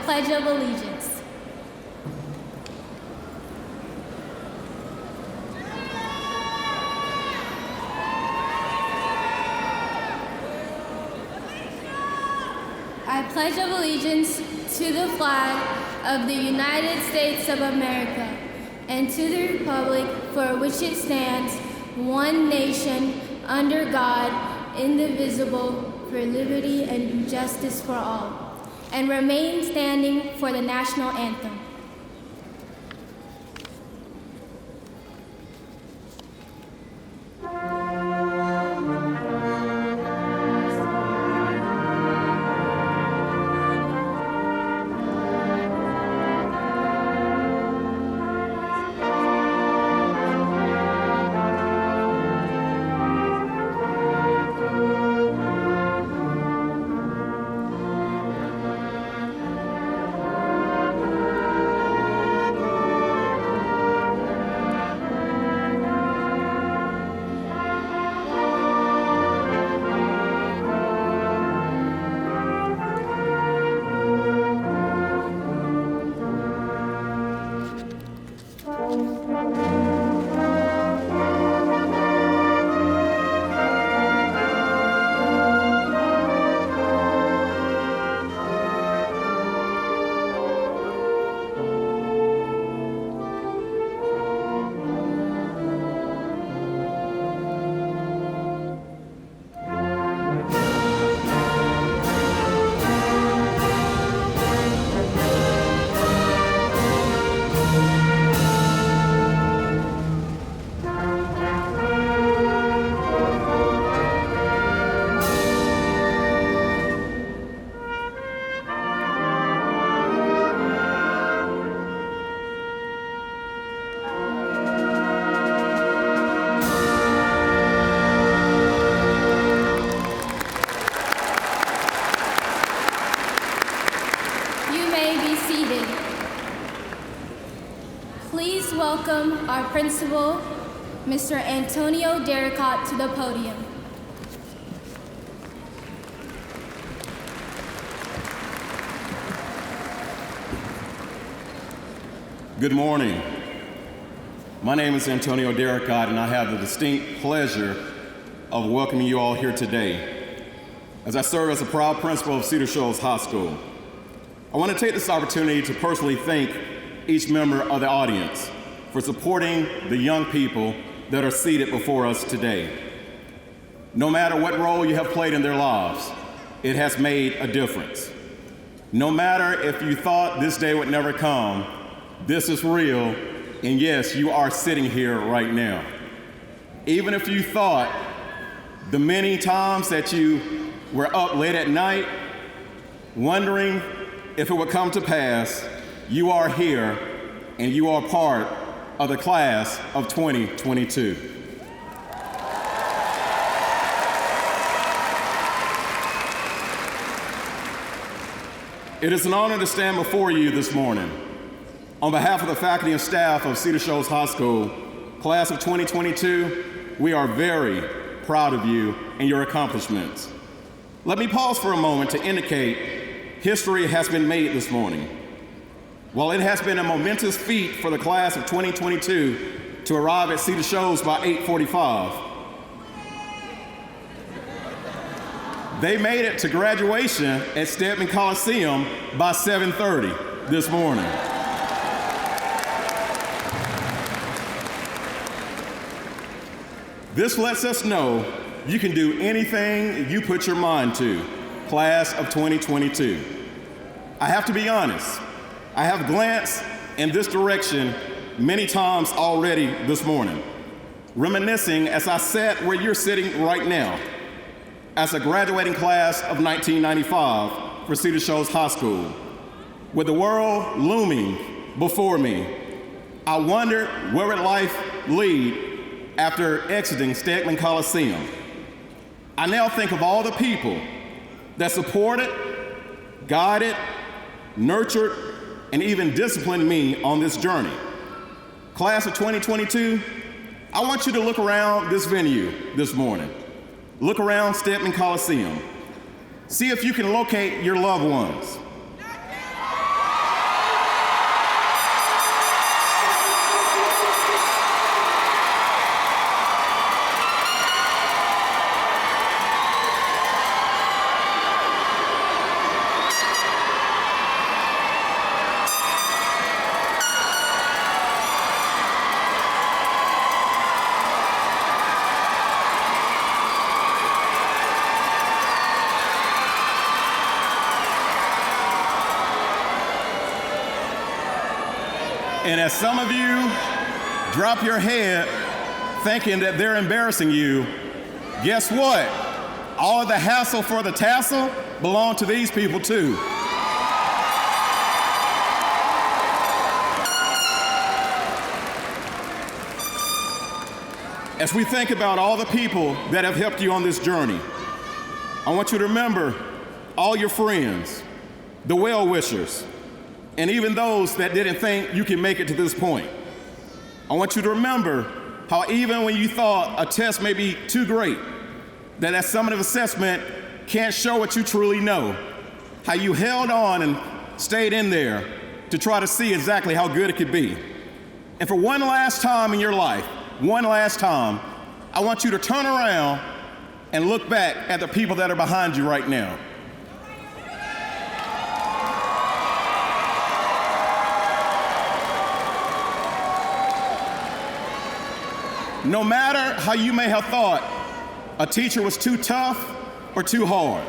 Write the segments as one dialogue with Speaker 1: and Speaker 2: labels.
Speaker 1: Pledge of Allegiance. I pledge of allegiance to the flag of the United States of America and to the republic for which it stands, one nation, under God, indivisible, for liberty and justice for all, and remain standing for the national anthem. Please welcome our principal, Mr. Antonio Derricott, to the podium.
Speaker 2: Good morning. My name is Antonio Derricott, and I have the distinct pleasure of welcoming you all here today as I serve as a proud principal of Cedar Shoals High School. I want to take this opportunity to personally thank each member of the audience for supporting the young people that are seated before us today. No matter what role you have played in their lives, it has made a difference. No matter if you thought this day would never come, this is real, and yes, you are sitting here right now. Even if you thought the many times that you were up late at night, wondering if it would come to pass, you are here, and you are part of the class of 2022. It is an honor to stand before you this morning. On behalf of the faculty and staff of Cedar Shoals High School, class of 2022, we are very proud of you and your accomplishments. Let me pause for a moment to indicate history has been made this morning. While it has been a momentous feat for the class of 2022 to arrive at Cedar Shoals by 8:45, they made it to graduation at Stegeman Coliseum by 7:30 this morning. This lets us know you can do anything you put your mind to, class of 2022. I have to be honest, I have glanced in this direction many times already this morning, reminiscing as I sat where you're sitting right now, as a graduating class of 1995 for Cedar Shoals High School. With the world looming before me, I wondered where would life lead after exiting Stegeman Coliseum. I now think of all the people that supported, guided, nurtured, and even disciplined me on this journey. Class of 2022, I want you to look around this venue this morning. Look around Stegeman Coliseum. See if you can locate your loved ones. And as some of you drop your head thinking that they're embarrassing you, guess what? All of the hassle for the tassel belong to these people too. As we think about all the people that have helped you on this journey, I want you to remember all your friends, the well-wishers, and even those that didn't think you can make it to this point. I want you to remember how even when you thought a test may be too great, that summative assessment can't show what you truly know, how you held on and stayed in there to try to see exactly how good it could be. And for one last time in your life, one last time, I want you to turn around and look back at the people that are behind you right now. No matter how you may have thought a teacher was too tough or too hard,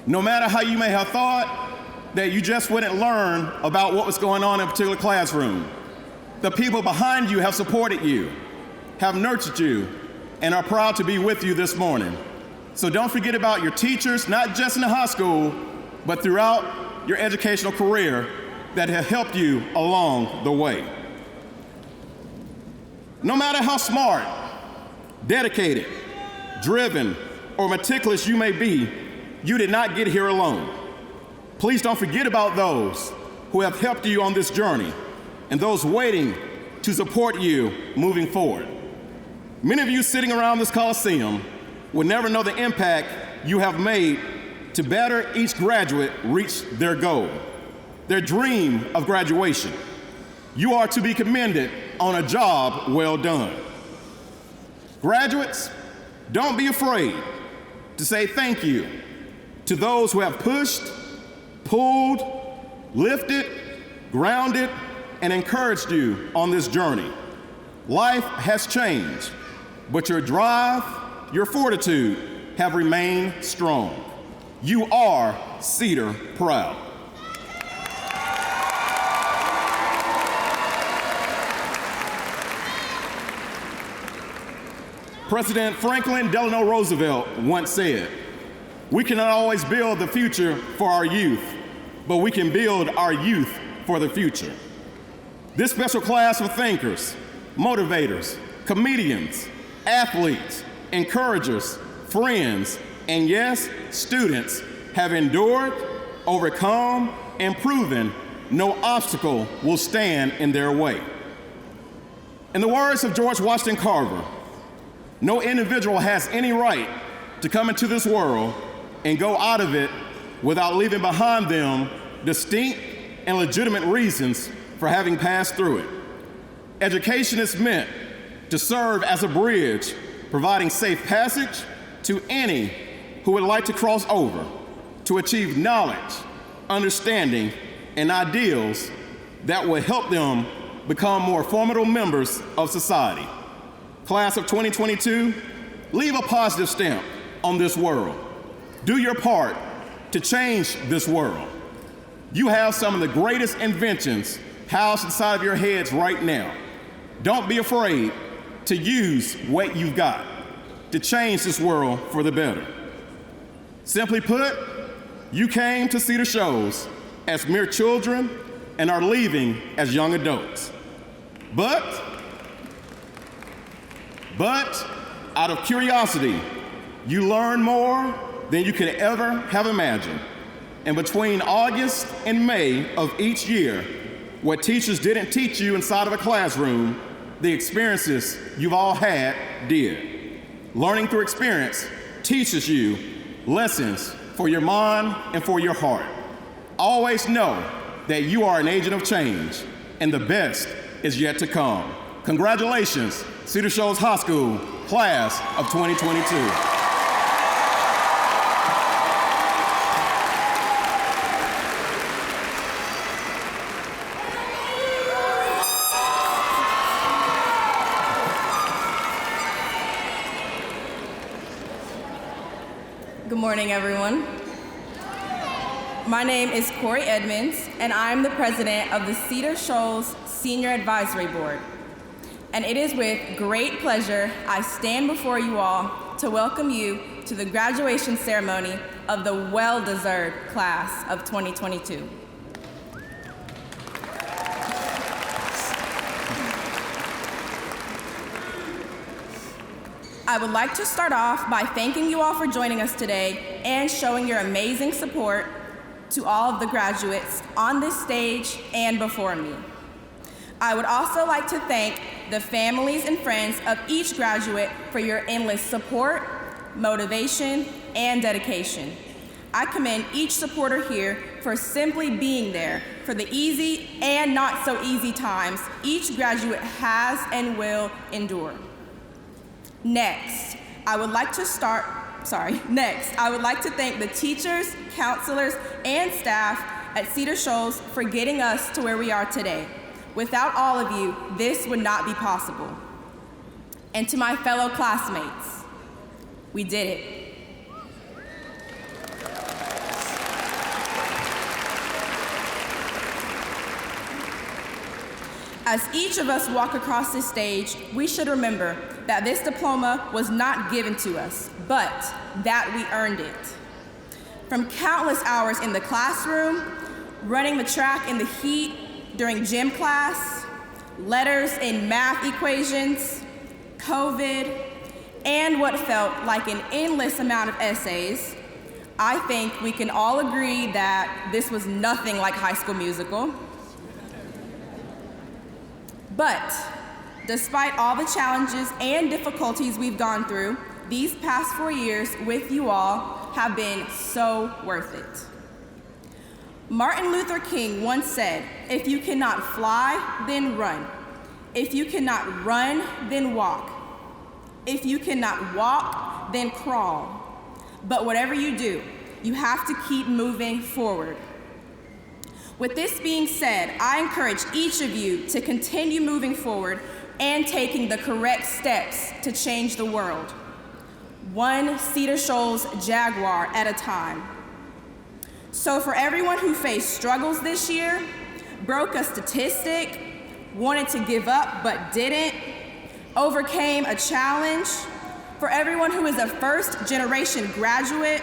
Speaker 2: no matter how you may have thought that you just wouldn't learn about what was going on in a particular classroom, the people behind you have supported you, have nurtured you, and are proud to be with you this morning. So don't forget about your teachers, not just in the high school, but throughout your educational career that have helped you along the way. No matter how smart, dedicated, driven, or meticulous you may be, you did not get here alone. Please don't forget about those who have helped you on this journey and those waiting to support you moving forward. Many of you sitting around this Coliseum will never know the impact you have made to better each graduate reach their goal, their dream of graduation. You are to be commended on a job well done. Graduates, don't be afraid to say thank you to those who have pushed, pulled, lifted, grounded, and encouraged you on this journey. Life has changed, but your drive, your fortitude have remained strong. You are Cedar proud. President Franklin Delano Roosevelt once said, "We cannot always build the future for our youth, but we can build our youth for the future." This special class of thinkers, motivators, comedians, athletes, encouragers, friends, and yes, students have endured, overcome, and proven no obstacle will stand in their way. In the words of George Washington Carver, no individual has any right to come into this world and go out of it without leaving behind them distinct and legitimate reasons for having passed through it. Education is meant to serve as a bridge, providing safe passage to any who would like to cross over to achieve knowledge, understanding, and ideals that will help them become more formidable members of society. Class of 2022, leave a positive stamp on this world. Do your part to change this world. You have some of the greatest inventions housed inside of your heads right now. Don't be afraid to use what you've got to change this world for the better. Simply put, you came to Cedar Shoals as mere children and are leaving as young adults. But out of curiosity, you learn more than you could ever have imagined. And between August and May of each year, what teachers didn't teach you inside of a classroom, the experiences you've all had did. Learning through experience teaches you lessons for your mind and for your heart. Always know that you are an agent of change, and the best is yet to come. Congratulations, Cedar Shoals High School, class of 2022.
Speaker 3: Good morning, everyone. My name is Corey Edmonds, and I'm the president of the Cedar Shoals Senior Advisory Board. And it is with great pleasure I stand before you all to welcome you to the graduation ceremony of the well-deserved class of 2022. I would like to start off by thanking you all for joining us today and showing your amazing support to all of the graduates on this stage and before me. I would also like to thank the families and friends of each graduate for your endless support, motivation, and dedication. I commend each supporter here for simply being there for the easy and not so easy times each graduate has and will endure. Next, I would like to thank the teachers, counselors, and staff at Cedar Shoals for getting us to where we are today. Without all of you, this would not be possible. And to my fellow classmates, we did it. As each of us walk across this stage, we should remember that this diploma was not given to us, but that we earned it. From countless hours in the classroom, running the track in the heat during gym class, letters in math equations, COVID, and what felt like an endless amount of essays, I think we can all agree that this was nothing like High School Musical. But despite all the challenges and difficulties we've gone through, these past 4 years with you all have been so worth it. Martin Luther King once said, "If you cannot fly, then run. If you cannot run, then walk. If you cannot walk, then crawl. But whatever you do, you have to keep moving forward." With this being said, I encourage each of you to continue moving forward and taking the correct steps to change the world, one Cedar Shoals Jaguar at a time. So for everyone who faced struggles this year, broke a statistic, wanted to give up but didn't, overcame a challenge, for everyone who is a first-generation graduate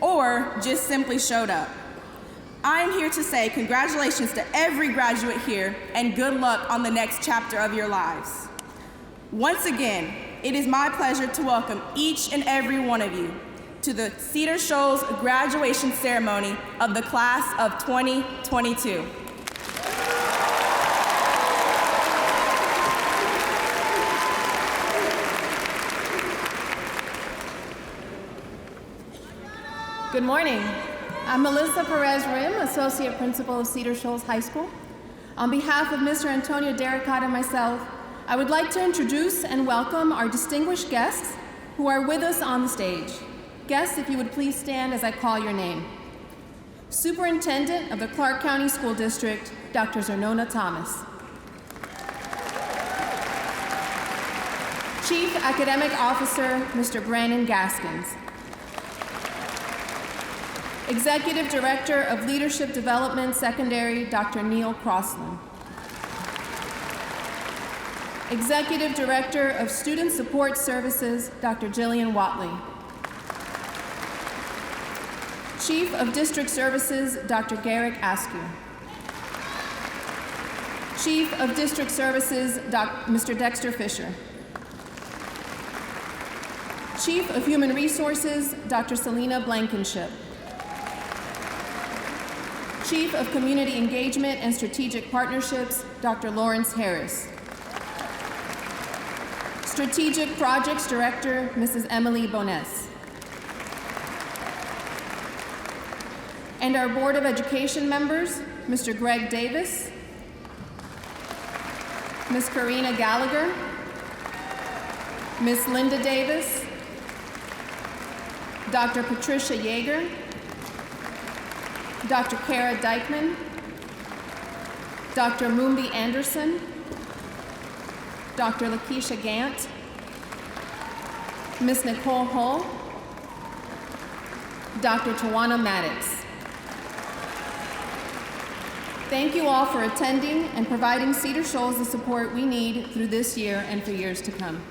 Speaker 3: or just simply showed up, I am here to say congratulations to every graduate here and good luck on the next chapter of your lives. Once again, it is my pleasure to welcome each and every one of you to the Cedar Shoals graduation ceremony of the class of 2022.
Speaker 4: Good morning. I'm Melissa Perez-Rim, Associate Principal of Cedar Shoals High School. On behalf of Mr. Antonio Derricott and myself, I would like to introduce and welcome our distinguished guests who are with us on the stage. Guests, if you would please stand as I call your name. Superintendent of the Clark County School District, Dr. Zernona Thomas. Chief Academic Officer, Mr. Brandon Gaskins. Executive Director of Leadership Development Secondary, Dr. Neil Crossland. Executive Director of Student Support Services, Dr. Jillian Watley. Chief of District Services, Dr. Garrick Askew. Chief of District Services, Mr. Dexter Fisher. Chief of Human Resources, Dr. Selena Blankenship. Chief of Community Engagement and Strategic Partnerships, Dr. Lawrence Harris. Strategic Projects Director, Mrs. Emily Bones. And our Board of Education members, Mr. Greg Davis, Ms. Karina Gallagher, Ms. Linda Davis, Dr. Patricia Yeager, Dr. Kara Dykeman, Dr. Mumbi Anderson, Dr. Lakeisha Gant, Ms. Nicole Hull, Dr. Tawana Maddox. Thank you all for attending and providing Cedar Shoals the support we need through this year and for years to come.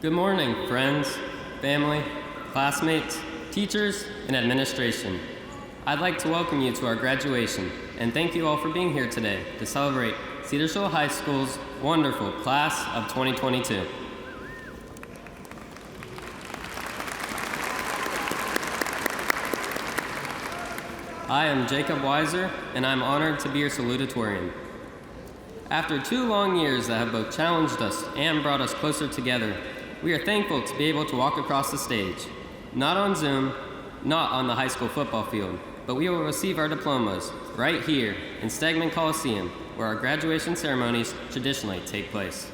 Speaker 5: Good morning, friends, family, classmates, teachers, and administration. I'd like to welcome you to our graduation and thank you all for being here today to celebrate Cedar Shoals High School's wonderful class of 2022. I am Jacob Weiser, and I'm honored to be your salutatorian. After 2 long years that have both challenged us and brought us closer together, we are thankful to be able to walk across the stage, not on Zoom, not on the high school football field, but we will receive our diplomas right here in Stegeman Coliseum, where our graduation ceremonies traditionally take place.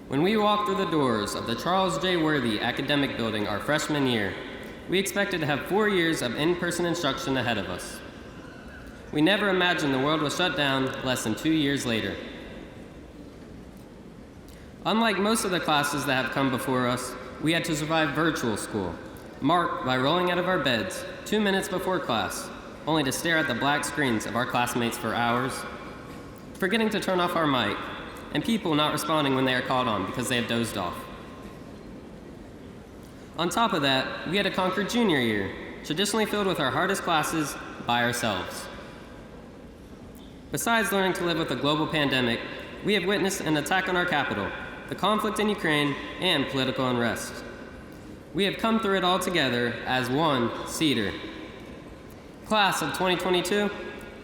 Speaker 5: When we walked through the doors of the Charles J. Worthy Academic Building our freshman year, we expected to have 4 years of in-person instruction ahead of us. We never imagined the world was shut down less than 2 years later. Unlike most of the classes that have come before us, we had to survive virtual school, marked by rolling out of our beds 2 minutes before class, only to stare at the black screens of our classmates for hours, forgetting to turn off our mic, and people not responding when they are called on because they have dozed off. On top of that, we had to conquer junior year, traditionally filled with our hardest classes by ourselves. Besides learning to live with a global pandemic, we have witnessed an attack on our capital, the conflict in Ukraine, and political unrest. We have come through it all together as one Cedar. Class of 2022,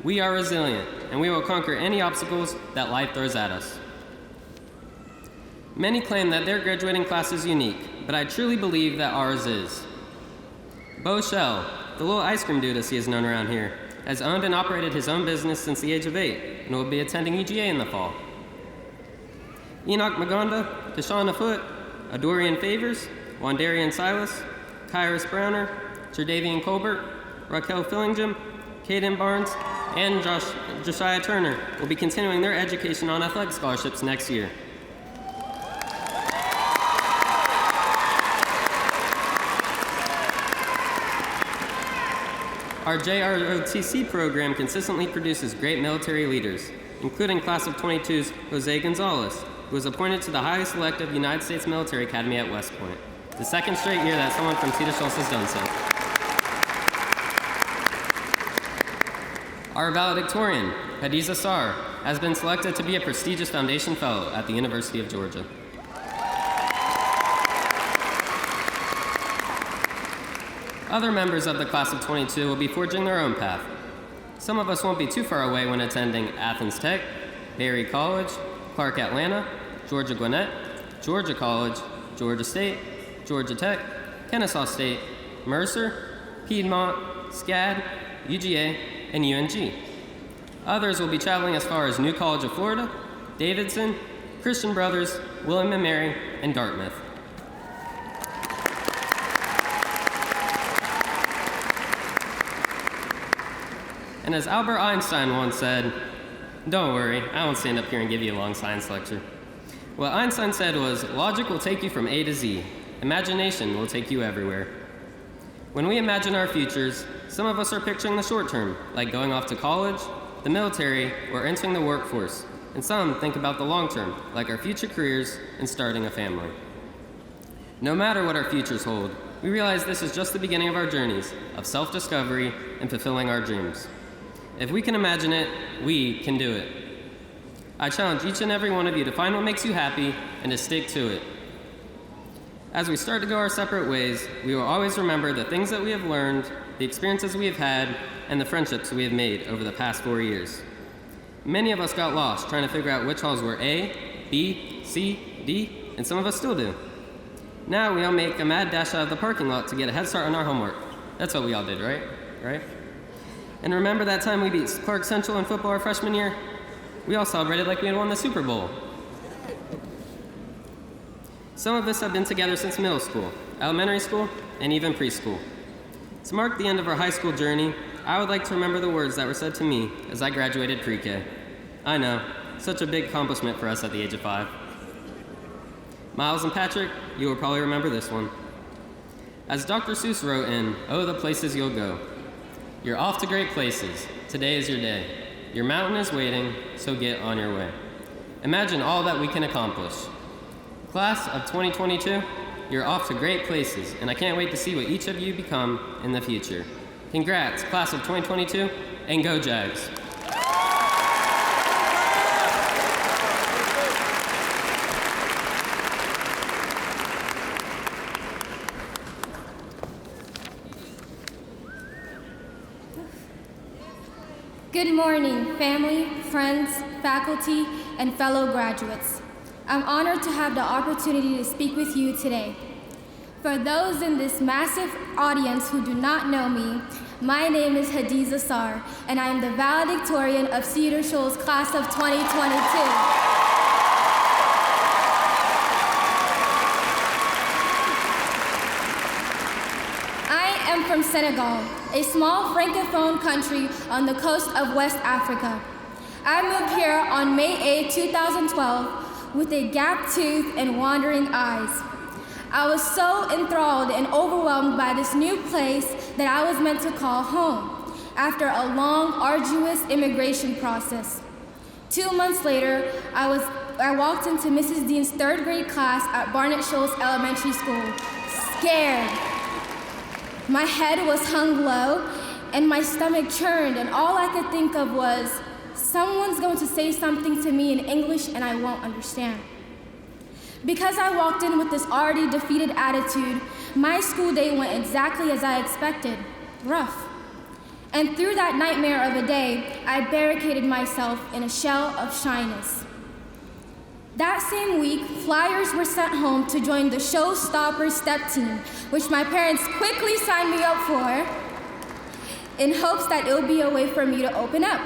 Speaker 5: we are resilient, and we will conquer any obstacles that life throws at us. Many claim that their graduating class is unique, but I truly believe that ours is. Bo Shell, the little ice cream dude as he is known around here, has owned and operated his own business since the age of 8 and will be attending UGA in the fall. Enoch Magonda, Deshauna Foote, Adorian Favors, Wandarian Silas, Kyrus Browner, Jerdavian Colbert, Raquel Fillingham, Caden Barnes, and Josiah Turner will be continuing their education on athletic scholarships next year. Our JROTC program consistently produces great military leaders, including Class of 22's Jose Gonzalez, who was appointed to the highest elective United States Military Academy at West Point, the second straight year that someone from Cedar Shoals has done so. Our valedictorian, Hadiza Sar, has been selected to be a prestigious Foundation Fellow at the University of Georgia. Other members of the Class of 22 will be forging their own path. Some of us won't be too far away when attending Athens Tech, Berry College, Clark Atlanta, Georgia Gwinnett, Georgia College, Georgia State, Georgia Tech, Kennesaw State, Mercer, Piedmont, SCAD, UGA, and UNG. Others will be traveling as far as New College of Florida, Davidson, Christian Brothers, William & Mary, and Dartmouth. And as Albert Einstein once said, "Don't worry, I won't stand up here and give you a long science lecture." What Einstein said was, logic will take you from A to Z. Imagination will take you everywhere. When we imagine our futures, some of us are picturing the short term, like going off to college, the military, or entering the workforce. And some think about the long term, like our future careers and starting a family. No matter what our futures hold, we realize this is just the beginning of our journeys of self-discovery and fulfilling our dreams. If we can imagine it, we can do it. I challenge each and every one of you to find what makes you happy and to stick to it. As we start to go our separate ways, we will always remember the things that we have learned, the experiences we have had, and the friendships we have made over the past 4 years. Many of us got lost trying to figure out which halls were A, B, C, D, and some of us still do. Now we all make a mad dash out of the parking lot to get a head start on our homework. That's what we all did, right? And remember that time we beat Clark Central in football our freshman year? We all celebrated like we had won the Super Bowl. Some of us have been together since middle school, elementary school, and even preschool. To mark the end of our high school journey, I would like to remember the words that were said to me as I graduated pre-K. I know, such a big accomplishment for us at the age of 5. Miles and Patrick, you will probably remember this one. As Dr. Seuss wrote in Oh, the Places You'll Go, you're off to great places. Today is your day. Your mountain is waiting, so get on your way. Imagine all that we can accomplish. Class of 2022, you're off to great places, and I can't wait to see what each of you become in the future. Congrats, class of 2022, and go Jags.
Speaker 1: Good morning, family, friends, faculty, and fellow graduates. I'm honored to have the opportunity to speak with you today. For those in this massive audience who do not know me, my name is Hadiza Sar, and I am the valedictorian of Cedar Shoals class of 2022. I am from Senegal, a small francophone country on the coast of West Africa. I moved here on May 8, 2012, with a gap tooth and wandering eyes. I was so enthralled and overwhelmed by this new place that I was meant to call home after a long, arduous immigration process. 2 months later, I walked into Mrs. Dean's 3rd grade class at Barnett Shoals Elementary School, scared. My head was hung low, and my stomach churned, and all I could think of was, someone's going to say something to me in English and I won't understand. Because I walked in with this already defeated attitude, my school day went exactly as I expected, rough. And through that nightmare of a day, I barricaded myself in a shell of shyness. That same week, flyers were sent home to join the Showstopper step team, which my parents quickly signed me up for in hopes that it would be a way for me to open up.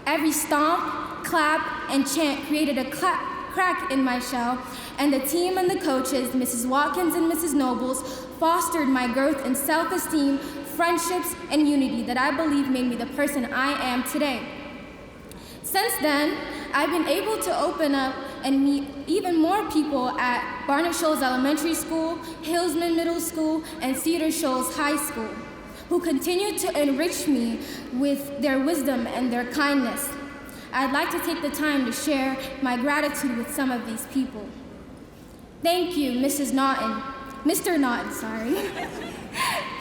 Speaker 1: Every stomp, clap, and chant created a crack in my shell, and the team and the coaches, Mrs. Watkins and Mrs. Nobles, fostered my growth in self-esteem, friendships, and unity that I believe made me the person I am today. Since then, I've been able to open up and meet even more people at Barnett Shoals Elementary School, Hillsman Middle School, and Cedar Shoals High School, who continue to enrich me with their wisdom and their kindness. I'd like to take the time to share my gratitude with some of these people. Thank you, Mr. Naughton,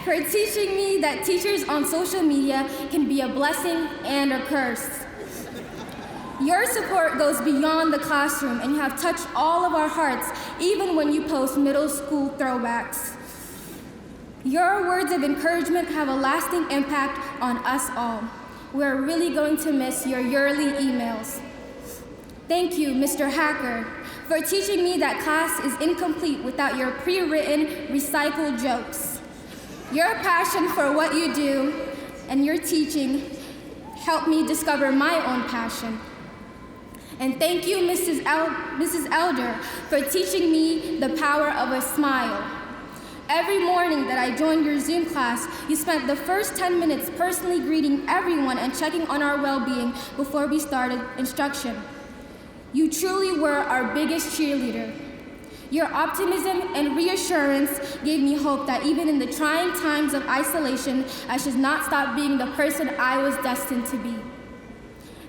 Speaker 1: for teaching me that teachers on social media can be a blessing and a curse. Your support goes beyond the classroom, and you have touched all of our hearts, even when you post middle school throwbacks. Your words of encouragement have a lasting impact on us all. We're really going to miss your yearly emails. Thank you, Mr. Hacker, for teaching me that class is incomplete without your pre-written, recycled jokes. Your passion for what you do and your teaching helped me discover my own passion. And thank you, Mrs. Elder, for teaching me the power of a smile. Every morning that I joined your Zoom class, you spent the first 10 minutes personally greeting everyone and checking on our well-being before we started instruction. You truly were our biggest cheerleader. Your optimism and reassurance gave me hope that even in the trying times of isolation, I should not stop being the person I was destined to be.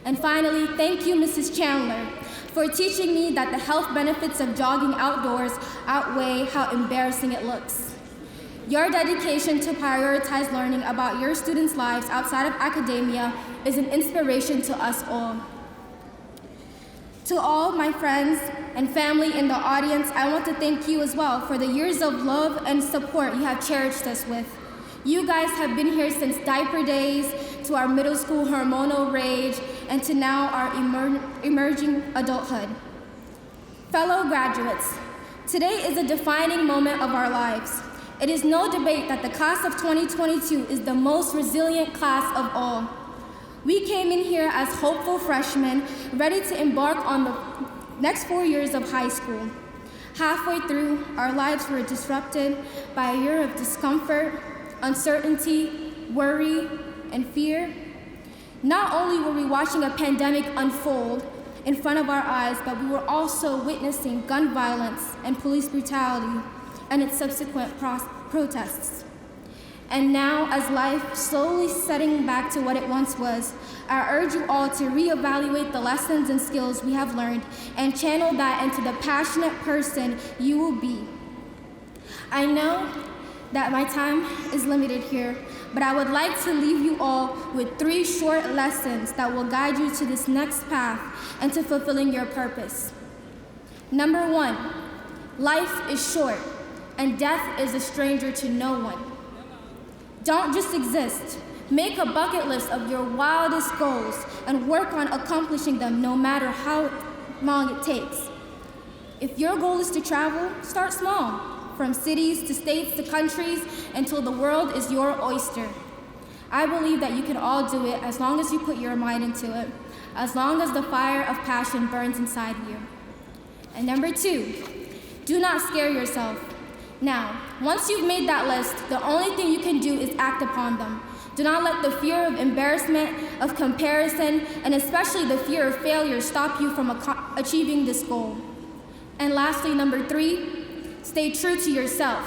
Speaker 1: And finally, thank you, Mrs. Chandler, for teaching me that the health benefits of jogging outdoors outweigh how embarrassing it looks. Your dedication to prioritize learning about your students' lives outside of academia is an inspiration to us all. To all my friends and family in the audience, I want to thank you as well for the years of love and support you have cherished us with. You guys have been here since diaper days, to our middle school hormonal rage, and to now our emerging adulthood. Fellow graduates, today is a defining moment of our lives. It is no debate that the class of 2022 is the most resilient class of all. We came in here as hopeful freshmen, ready to embark on the next 4 years of high school. Halfway through, our lives were disrupted by a year of discomfort, uncertainty, worry, and fear. Not only were we watching a pandemic unfold, in front of our eyes, but we were also witnessing gun violence and police brutality and its subsequent protests. And now, as life slowly setting back to what it once was, I urge you all to reevaluate the lessons and skills we have learned and channel that into the passionate person you will be. I know that my time is limited here, but I would like to leave you all with 3 short lessons that will guide you to this next path and to fulfilling your purpose. Number 1, life is short, and death is a stranger to no one. Don't just exist. Make a bucket list of your wildest goals and work on accomplishing them no matter how long it takes. If your goal is to travel, start small, from cities to states to countries until the world is your oyster. I believe that you can all do it as long as you put your mind into it, as long as the fire of passion burns inside you. And number 2, do not scare yourself. Now, once you've made that list, the only thing you can do is act upon them. Do not let the fear of embarrassment, of comparison, and especially the fear of failure stop you from achieving this goal. And lastly, number 3, stay true to yourself.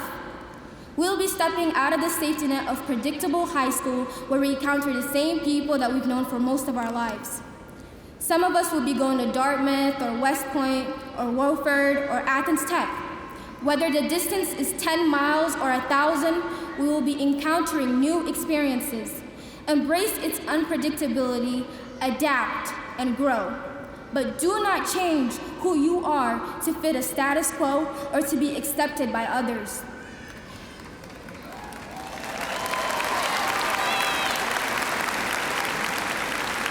Speaker 1: We'll be stepping out of the safety net of predictable high school where we encounter the same people that we've known for most of our lives. Some of us will be going to Dartmouth or West Point or Wofford or Athens Tech. Whether the distance is 10 miles or 1,000, we will be encountering new experiences. Embrace its unpredictability, adapt, and grow. But do not change who you are to fit a status quo or to be accepted by others.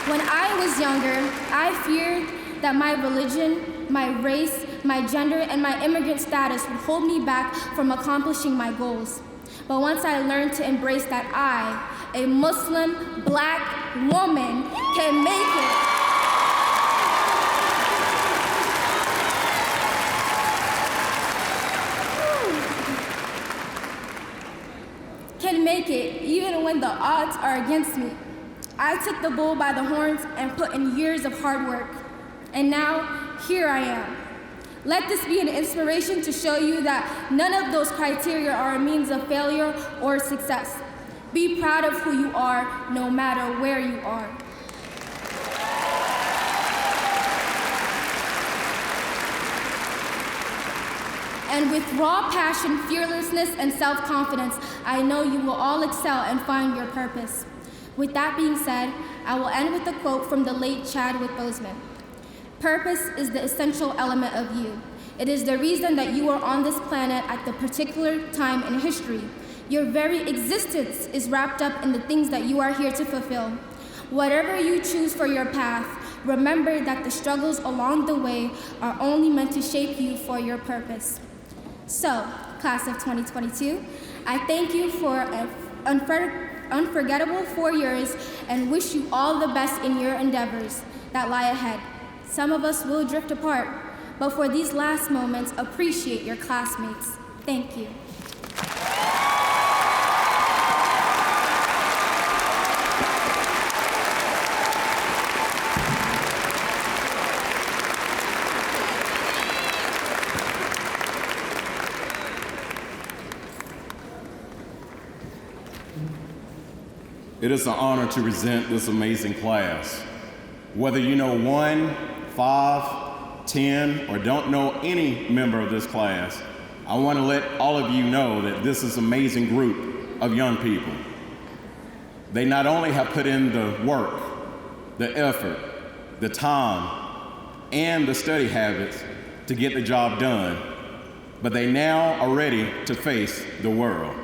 Speaker 1: When I was younger, I feared that my religion, my race, my gender, and my immigrant status would hold me back from accomplishing my goals. But once I learned to embrace that I, a Muslim black woman, can make it. Can make it even when the odds are against me. I took the bull by the horns and put in years of hard work. And now, here I am. Let this be an inspiration to show you that none of those criteria are a means of failure or success. Be proud of who you are, no matter where you are. And with raw passion, fearlessness, and self-confidence, I know you will all excel and find your purpose. With that being said, I will end with a quote from the late Chadwick Boseman. Purpose is the essential element of you. It is the reason that you are on this planet at the particular time in history. Your very existence is wrapped up in the things that you are here to fulfill. Whatever you choose for your path, remember that the struggles along the way are only meant to shape you for your purpose. So, class of 2022, I thank you for an unforgettable 4 years and wish you all the best in your endeavors that lie ahead. Some of us will drift apart, but for these last moments, appreciate your classmates. Thank you.
Speaker 2: It is an honor to present this amazing class. Whether you know 1, 5, 10, or don't know any member of this class, I want to let all of you know that this is an amazing group of young people. They not only have put in the work, the effort, the time, and the study habits to get the job done, but they now are ready to face the world.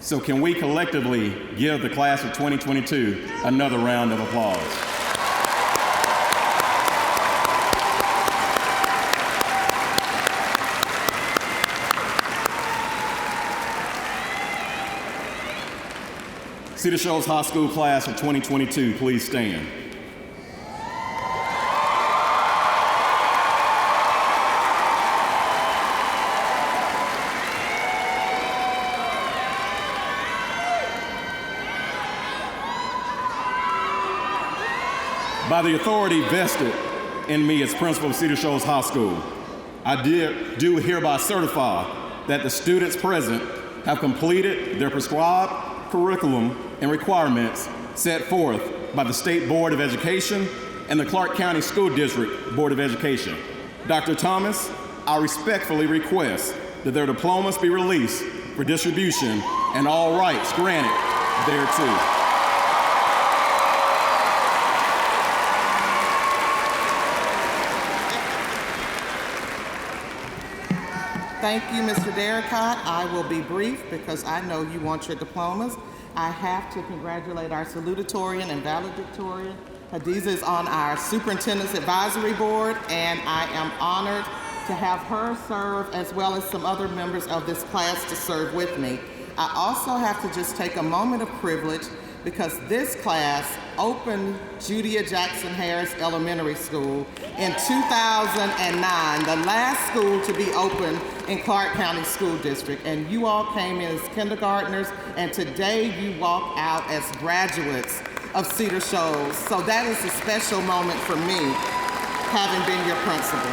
Speaker 2: So can we collectively give the class of 2022 another round of applause? Cedar Shoals High School class of 2022, please stand. By the authority vested in me as principal of Cedar Shoals High School. I do hereby certify that the students present have completed their prescribed curriculum and requirements set forth by the State Board of Education and the Clark County School District Board of Education. Dr. Thomas, I respectfully request that their diplomas be released for distribution and all rights granted thereto.
Speaker 6: Thank you, Mr. Derricott. I will be brief because I know you want your diplomas. I have to congratulate our salutatorian and valedictorian. Hadiza is on our Superintendent's Advisory Board, and I am honored to have her serve as well as some other members of this class to serve with me. I also have to just take a moment of privilege because this class opened Judea Jackson Harris Elementary School in 2009, the last school to be opened in Clark County School District. And you all came in as kindergartners, and today you walk out as graduates of Cedar Shoals. So that is a special moment for me, having been your principal.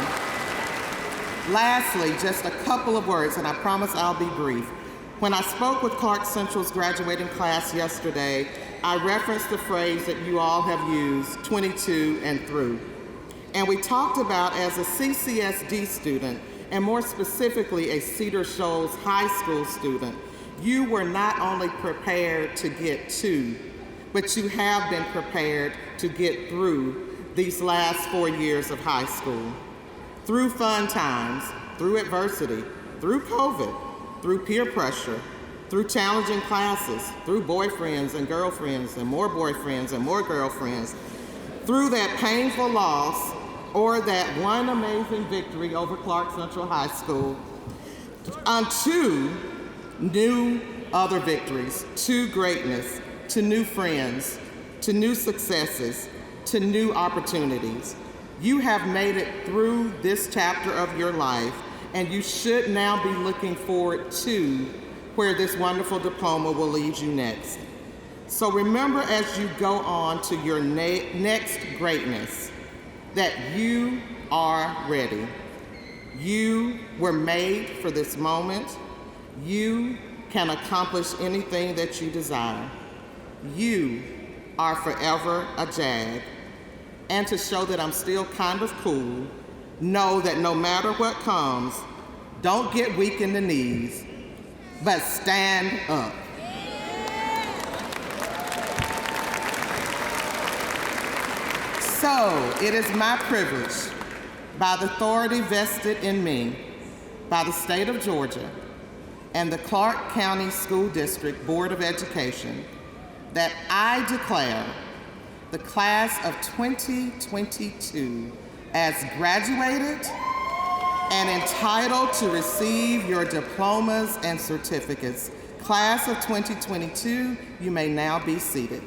Speaker 6: Lastly, just a couple of words, and I promise I'll be brief. When I spoke with Clark Central's graduating class yesterday, I referenced the phrase that you all have used, 22 and through. And we talked about, as a CCSD student, and more specifically a Cedar Shoals High School student, you were not only prepared to get to, but you have been prepared to get through these last 4 years of high school. Through fun times, through adversity, through COVID, through peer pressure, through challenging classes, through boyfriends and girlfriends and more boyfriends and more girlfriends, through that painful loss or that one amazing victory over Clark Central High School, unto new other victories, to greatness, to new friends, to new successes, to new opportunities. You have made it through this chapter of your life, and you should now be looking forward to where this wonderful diploma will lead you next. So remember, as you go on to your next greatness, that you are ready. You were made for this moment. You can accomplish anything that you desire. You are forever a JAG. And to show that I'm still kind of cool, know that no matter what comes, don't get weak in the knees, but stand up. So it is my privilege, by the authority vested in me by the state of Georgia and the Clark County School District Board of Education, that I declare the class of 2022 as graduated and entitled to receive your diplomas and certificates. Class of 2022, you may now be seated.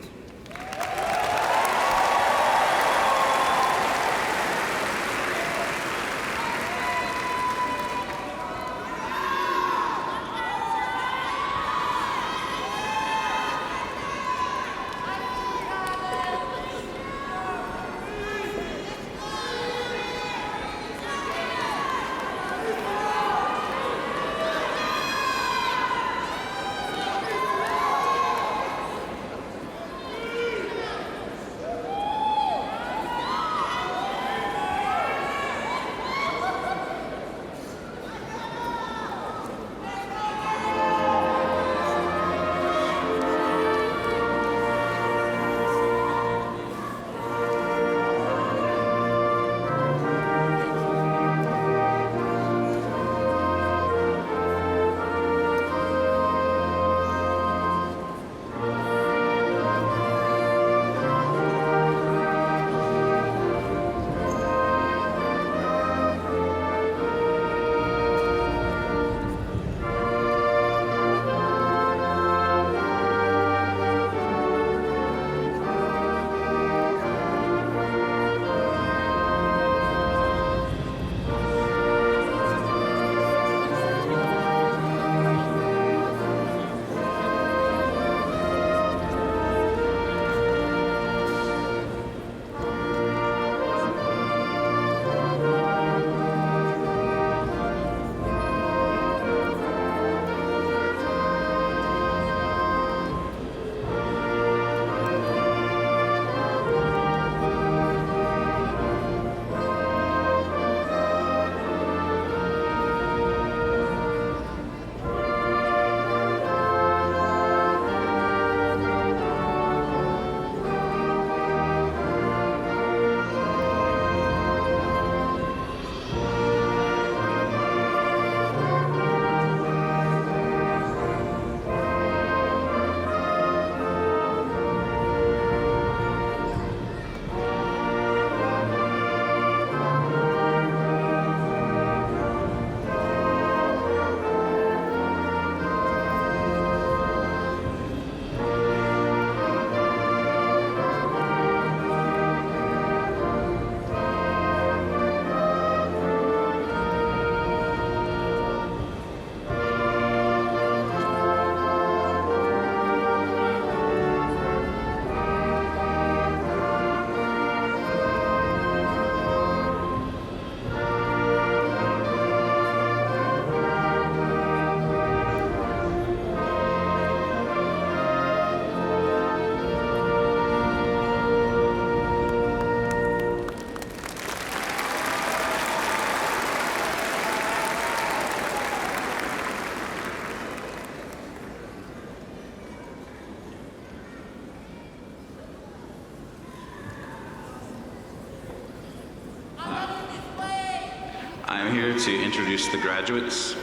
Speaker 7: here to introduce the graduates.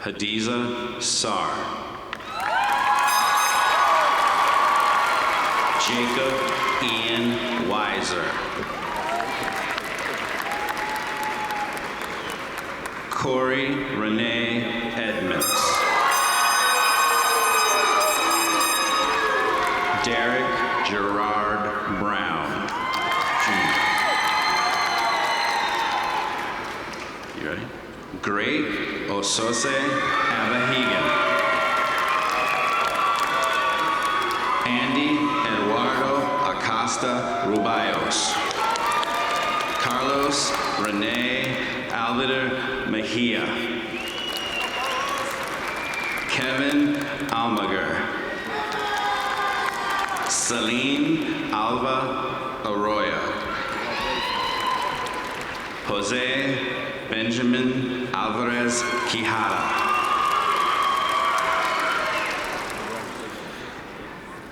Speaker 7: Hadiza Sar. Jacob Ian Weiser. Corey Renee Edmonds. Derek Gerard Brown, Jr. You ready? Great Osose Abahigan. Andy Eduardo Acosta Rubayos. Carlos Rene Alvader Mejia. Kevin Almager. Celine Alva Arroyo. Jose Benjamin Alvarez Quijada.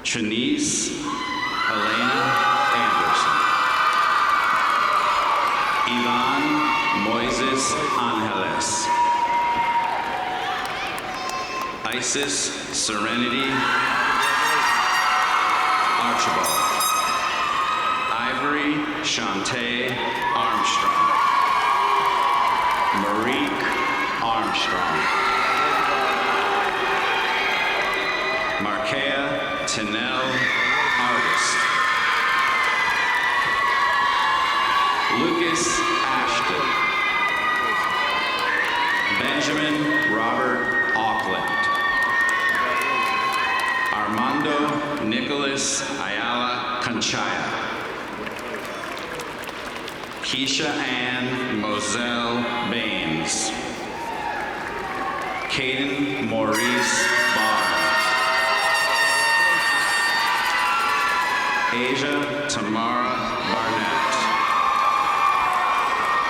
Speaker 7: Trinice Elena Anderson. Ivan Moises Angeles. Isis Serenity Archibald. Ivory Shantae Armstrong. Marique Armstrong. Markea Tinell Artist. Lucas Ashton. Benjamin Robert Auckland. Armando Nicholas Ayala Conchaya. Keisha Ann Moselle Baines. Caden Maurice Barnes. Asia Tamara Barnett.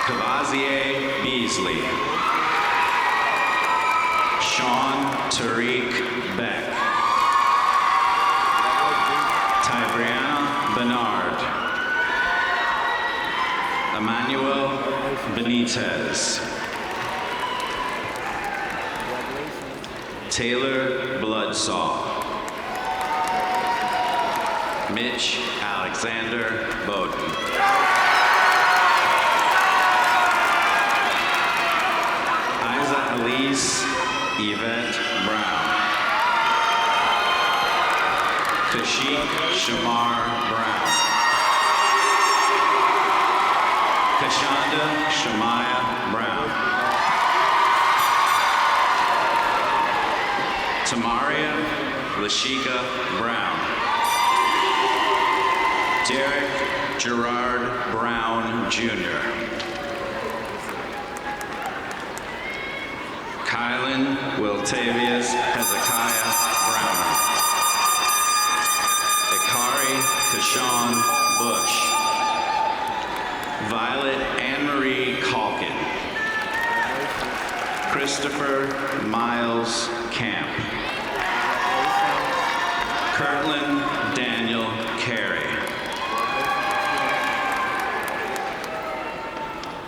Speaker 7: Cavazier Beasley. Sean Tariq Beck. Tybriana Bernard. Emmanuel Benitez. Taylor Bloodsaw. Mitch Alexander Bowden. Isa Elise Yvette Brown. Kashik Shamar Brown. Kashanda Shamaya Brown. Tamaria Lashika Brown. Derek Gerard Brown, Jr. Kylan Wiltavius Hezekiah Browner. Ikari Kashawn Bush. Violet Anne-Marie Calkin. Christopher Miles Camp. Kirtland Daniel Carey.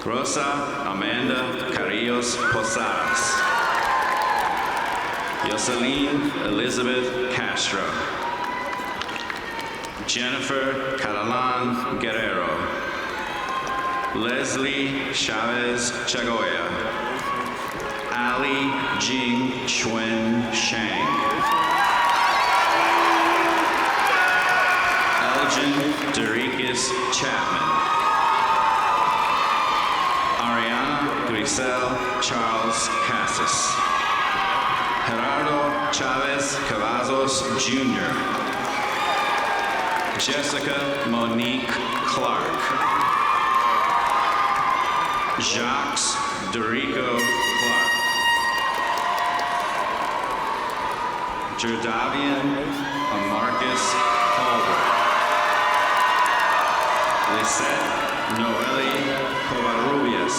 Speaker 7: Rosa Amanda Carrillos Posadas. Yoselin Elizabeth Castro. Jennifer Catalan Guerrero. Leslie Chavez Chagoya. Ali Jing Chuen Shang. Elgin Derikas Chapman. Ariana Grisel Charles Cassis. Gerardo Chavez Cavazos Jr. Jessica Monique Clark. Jacques Dorico Clark. Jordavian Amarcus Culver. Lisette Noeli Covarrubias.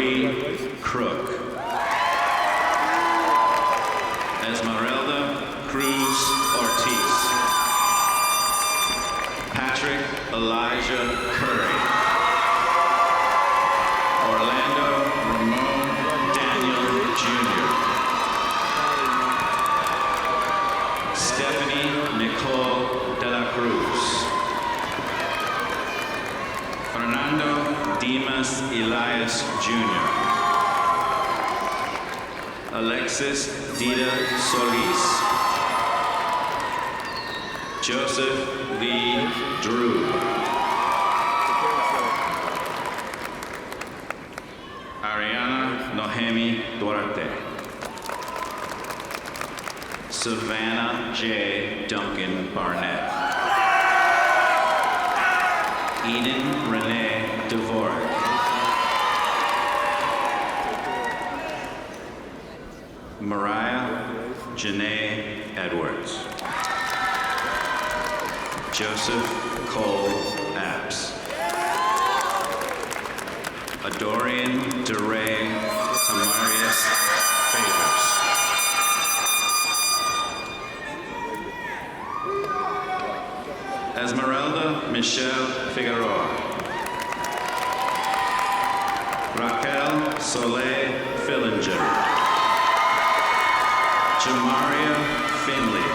Speaker 7: Marie Crook. Esmeralda Cruz Ortiz. Patrick Elijah Curry. Orlando Ramon Daniel Jr. Stephanie Nicole de la Cruz. Fernando Dimas Elias Jr. Alexis Dita Solis. Joseph Lee Drew. Ariana Nohemi Duarte. Savannah J. Duncan Barnett. Eden Renee Dvorak. Mariah Janae Edwards. Joseph Cole Apps. Adorian DeRay Tamarius Favors. Esmeralda Michelle Figueroa. Raquel Soleil Fillinger. Jamaria Finley.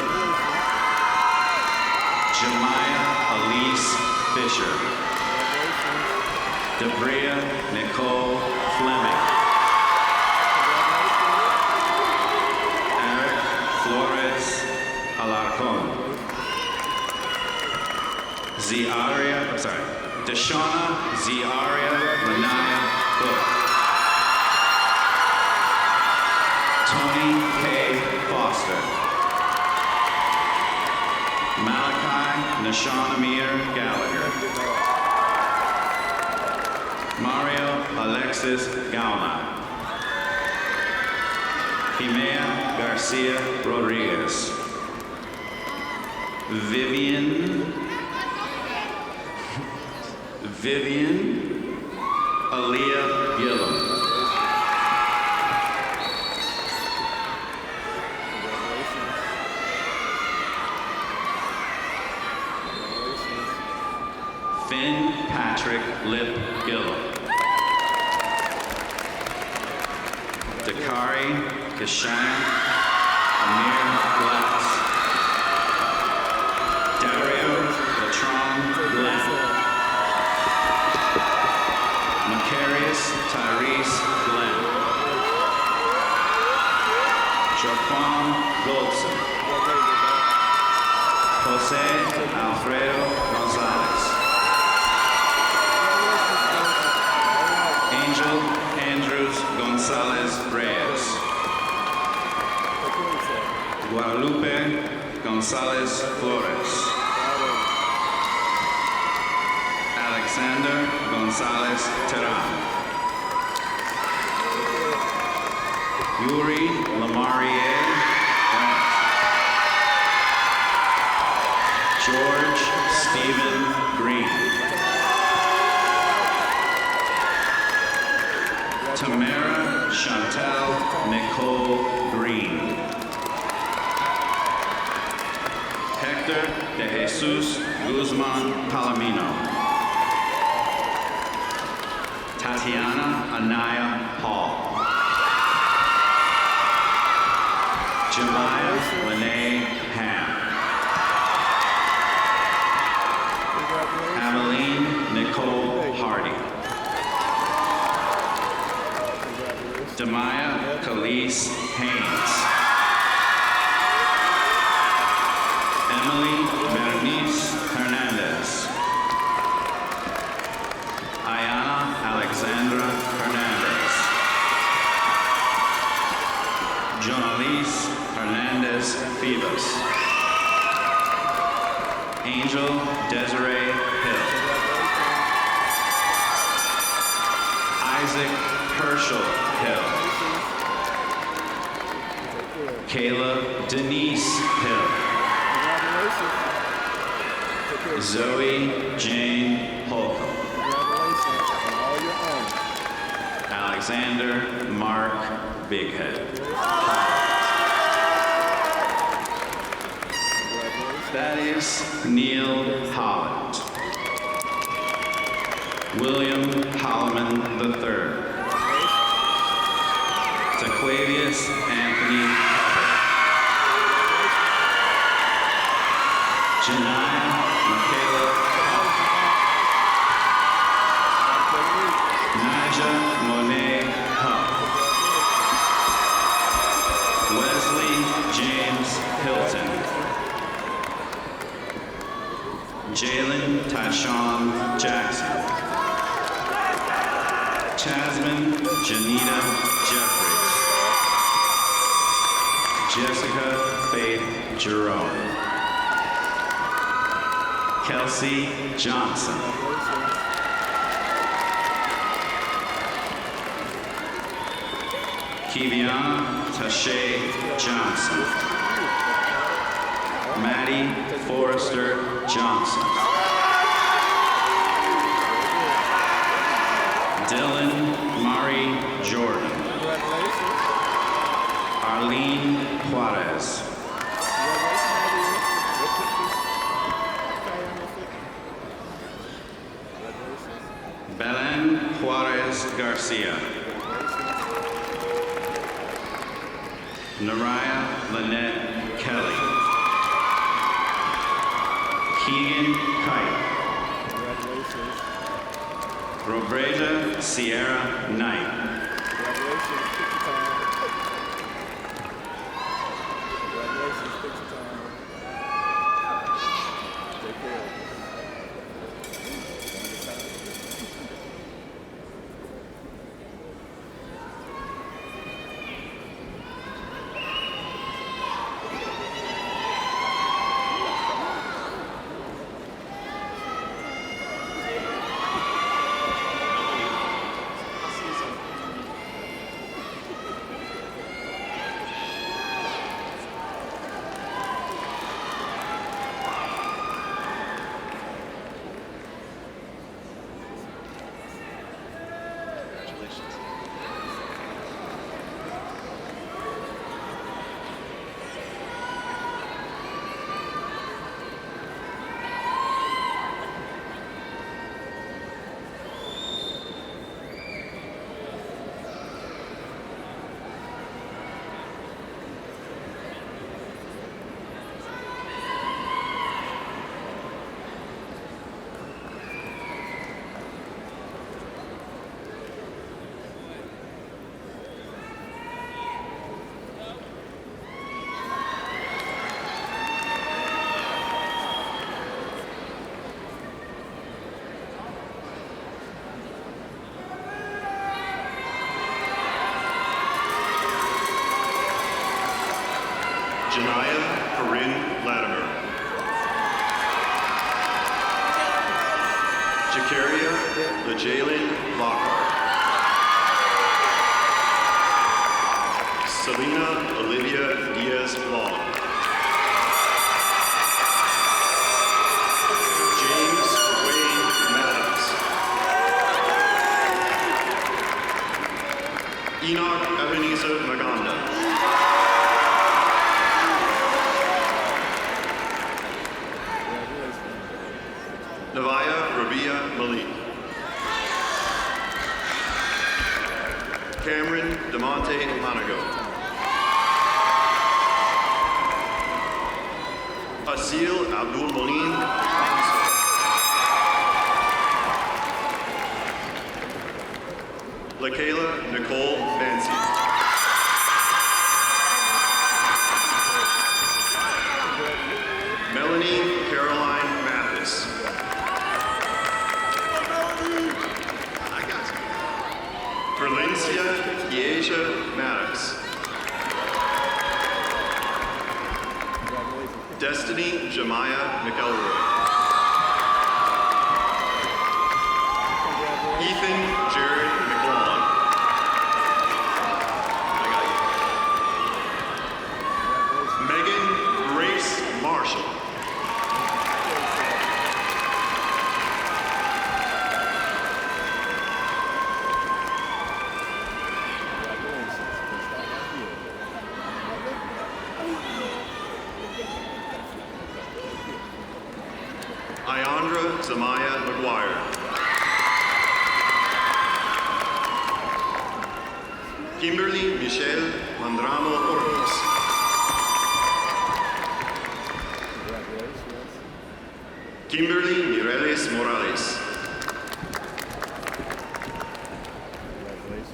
Speaker 7: Jemiah Elise Fisher. Debria Nicole Fleming. Eric Flores Alarcon. Deshauna Ziaria Renaya Cook. Tony K. Foster. Malachi Nashawn Amir Gallagher. Mario Alexis Gauna. Jimea Garcia Rodriguez. Vivian Aaliyah Gillum. Finn Patrick Lip Gillum. Dakari Kishan Amir Glass. Dario Latron Glenn. Macarius Tyrese Glenn. Jaquan Goldson. Jose Alfredo Gonzalez. Angel Andrews Gonzalez Reyes. Guadalupe Gonzalez Flores. Alexander Gonzalez Terran. Yuri Lamarier Grant. George Stephen Green. Tamara Chantal Nicole Green. Hector de Jesus Guzman Palomino. Tatiana Anaya Hall. Jemiah Lene Ham. Aveline Nicole Hardy. Demaya Khalees Haynes. Emily Bernice Hernandez. Ayana Alexandra Hernandez. Jonalise Hernandez Fibas. Angel Desiree Hill. Isaac Herschel Hill. Kayla Denise Hill. Zoe Jane Holcomb. Alexander Mark Bighead. Thaddeus Neil Holland. William Holloman III. Taquavius Anthony Hubbard. Janiyah Michaela Huff. Naja Monet Huff. Wesley James Hilton. Jalen Tyshawn Jackson. Jasmine Janita Jeffries. Jessica Faith Jerome. Kelsey Johnson. Kiviana Tashay Johnson. Maddie Forrester Johnson. Dylan Mari Jordan. Arlene Juarez. Belen Juarez Garcia. Naraya Lynette Kelly. Keegan Kite. Robreja Sierra Knight.
Speaker 8: Janiyah Corinne Latimer. Jakaria LeJalen Lockhart. Selena Olivia Diaz Long. James Wayne Maddox. Enoch Ebenezer Maganda. Navaya Rabia Malik. Cameron DeMonte Monago. Asil Abdul Moline Hansen. LaKayla Nicole Nancy. Melanie Caroline Mathis. Valencia Yeja Maddox. Destiny Jemiah McElroy. Ethan Jared McLawn. Megan Grace Marshall. Zamaya McGuire. Kimberly Michelle Mandrano Ortiz. Kimberly Mireles Morales.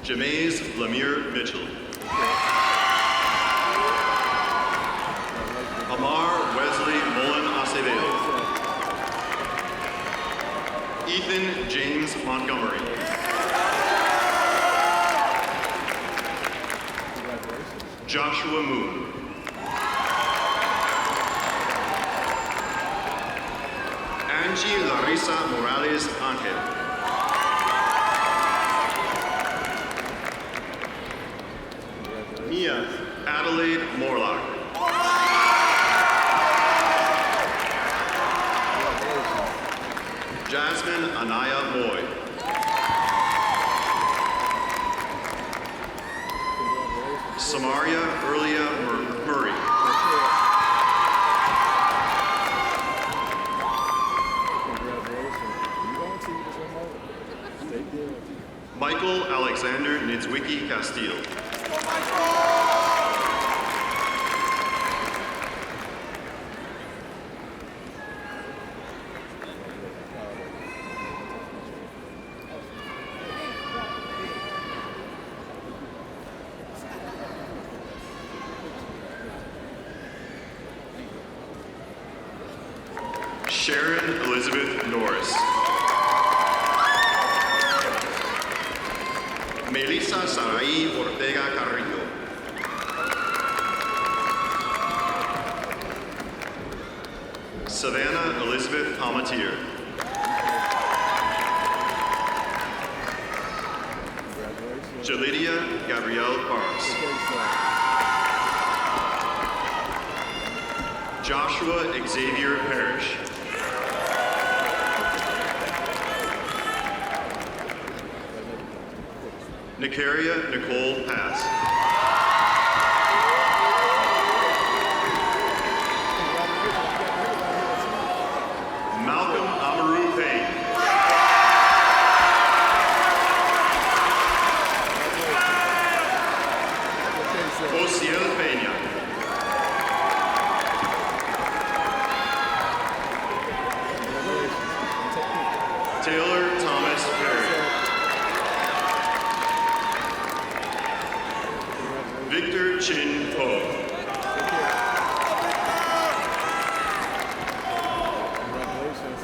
Speaker 8: Jamaze Lemire Mitchell. Amar Wesley Mullen Acevedo. Ethan James Montgomery. Joshua Moon. Angie Larissa Morales Angel. Mia Adelaide Morlock. Jasmine Anaya Moy. Samaria Earlia Murray. Michael Alexander Nidzwicki Castillo. Sharon Elizabeth Norris. Melissa Sarai Ortega Carrillo. Savannah Elizabeth Palmatier. Jalidia Gabrielle Parks. Joshua Xavier Parrish. Nicaria Nicole Pass. Malcolm Amaru Payne. Osiel Peña. Taylor Thomas Perry. Victor Chin Ho.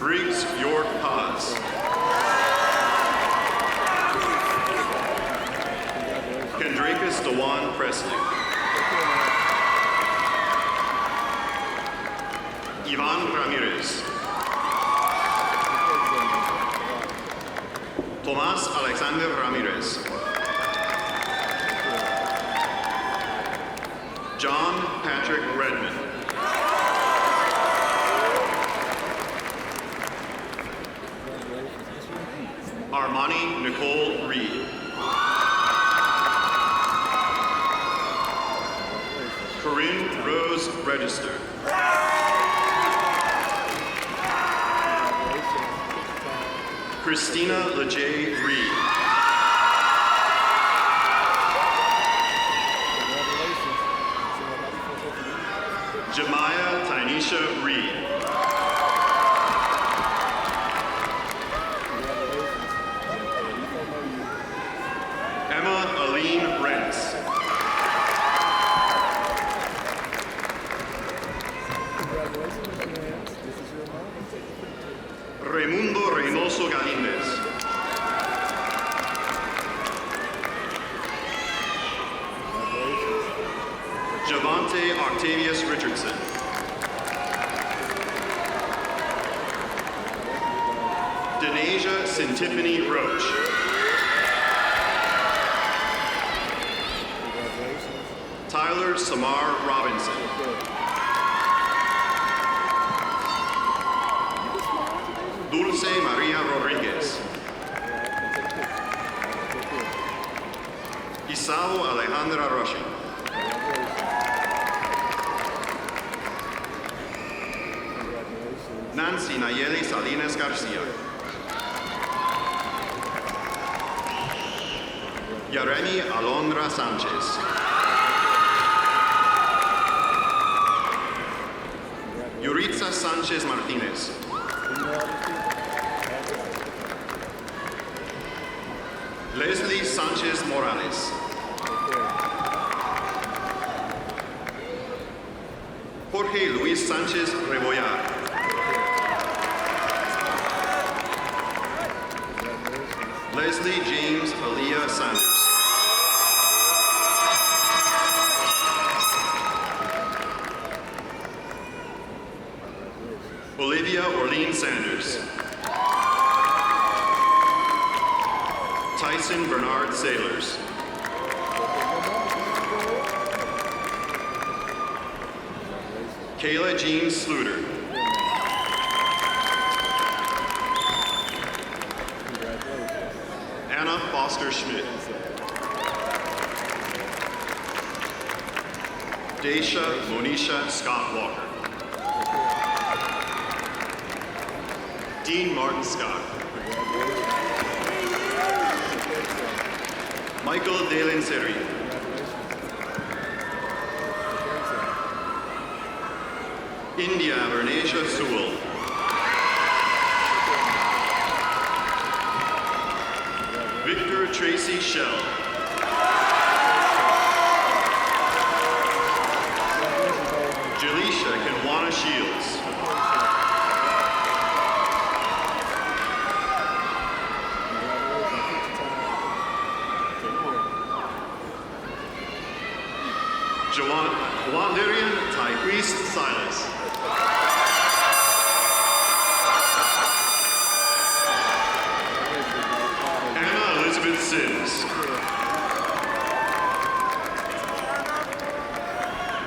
Speaker 8: Briggs York Paz. Kendrakus Dewan Presley. Ivan Ramirez. Tomas Alexander Ramirez. John Patrick Redmond. Armani Nicole Reed. Corinne Rose Register. Christina LeJay Reed. Jemiah Tynesha Reed. Emma Aline Rentz. Raimundo Reynoso Galíndez. Javante Octavius Richardson. Denasia Sintiphany Roach. Tyler Samar Robinson. Dulce Maria Rodriguez. Isao Alejandra Rushing. Nancy Nayeli Salinas Garcia. Yaremi Alondra Sanchez. Yuritza Sanchez Martinez. Leslie Sanchez Morales. Jorge Luis Sanchez Rebollar. Leslie James Aaliyah Sanders. Olivia Orlean Sanders. Tyson Bernard Sailors. Kayla Jean Sluter. Anna Foster Schmidt. Daisha Monisha Scott Walker. Dean Martin Scott. Michael Dalen Seri. India Vernacia Sewell. Victor Tracy Shell. Jaleisha Kenwana Shields. Wanderian Tyquist Silas. Anna Elizabeth Sims.